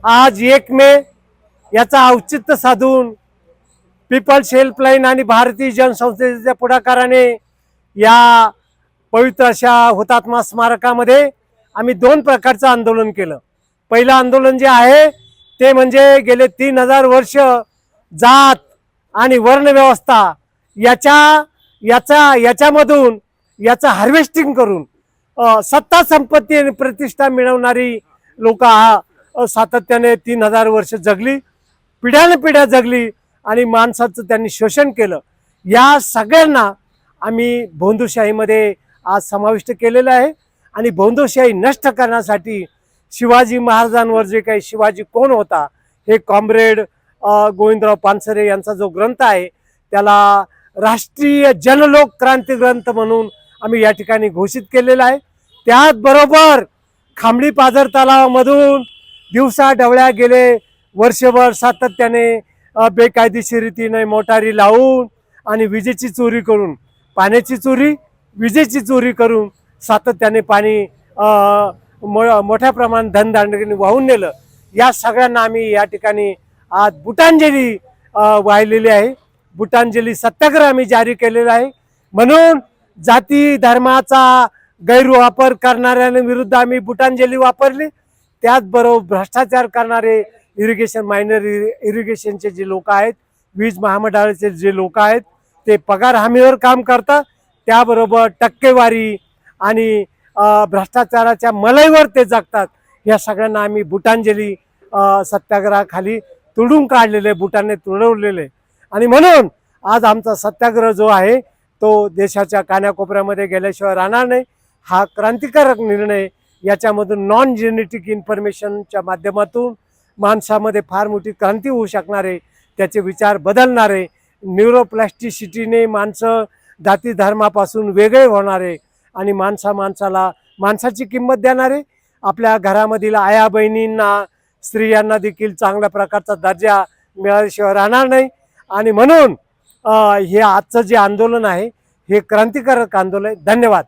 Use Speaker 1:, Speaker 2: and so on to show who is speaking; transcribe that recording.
Speaker 1: आज 1 मे याचा औचित्य साधून पीपल्स हेल्पलाईन आणि भारतीय जनसंस्थेच्या पुढाकाराने या पवित्र अशा हुतात्मा स्मारकामध्ये आम्ही 2 प्रकारचं आंदोलन केलं। पहिलं आंदोलन जे आहे ते म्हणजे गेले 3000 वर्ष जात आणि वर्ण व्यवस्था याच्यामधून याचं हार्वेस्टिंग करून सत्ता संपत्ती आणि प्रतिष्ठा मिळवणारी लोक सातत्याने 3000 वर्ष जगली, पिढ्यानपिढ्या जगली आणि माणसाचं त्यांनी शोषण केलं। या सगळ्यांना आम्ही भोंदूशाहीमध्ये आज समाविष्ट केलेलं आहे आणि भोंदूशाही नष्ट करण्यासाठी शिवाजी महाराजांवर जे काही शिवाजी कोण होता हे कॉम्रेड गोविंदराव पानसरे यांचा जो ग्रंथ आहे त्याला राष्ट्रीय जनलोक क्रांती ग्रंथ म्हणून आम्ही या ठिकाणी घोषित केलेला आहे। त्याचबरोबर खांबडी पाझर तलावामधून दिवसा ढवळ्या गेले वर्षभर सातत्याने बेकायदेशीर रीतीने मोटारी लावून आणि विजेची चोरी करून, पाण्याची चोरी, विजेची चोरी करून सातत्याने पाणी मोठ्या प्रमाणात धनदांडकीने वाहून नेलं। या सगळ्यांना आम्ही या ठिकाणी आज बुटांजली वाहिलेली आहे। बुटांजली सत्याग्रह आम्ही जारी केलेला आहे। म्हणून जाती धर्माचा गैरवापर करणाऱ्यांविरुद्ध आम्ही बुटांजली वापरली। त्याचबरोबर भ्रष्टाचार करणारे मायनर इरिगेशनचे जे लोक आहेत, वीज महामंडळाचे जे लोक आहेत ते पगार हमीवर काम करतात, त्याबरोबर टक्केवारी आणि भ्रष्टाचाराच्या मलईवर ते जगतात। या सगळ्यांना आम्ही बुटांजली सत्याग्रहाखाली तुडून काढलेले, बुटाने तुडवलेले आणि म्हणून आज आमचा सत्याग्रह जो आहे तो देशाच्या कानाकोपऱ्यामध्ये गेल्याशिवाय राहणार नाही। हा क्रांतिकारक निर्णय, याच्यामधून नॉन जेनेटिक इन्फॉर्मेशनच्या माध्यमातून माणसामध्ये फार मोठी क्रांती होऊ शकणार आहे, त्याचे विचार बदलणारे, न्यूरोप्लास्टिसिटीने माणसं जाती धर्मापासून वेगळे होणारे आणि माणसाला माणसाची किंमत देणारे, आपल्या घरामधील आया बहिणींना स्त्रियांना देखील चांगल्या प्रकारचा दर्जा मिळाल्याशिवाय राहणार नाही। आणि म्हणून हे आजचं जे आंदोलन आहे हे क्रांतिकारक आंदोलन आहे। धन्यवाद।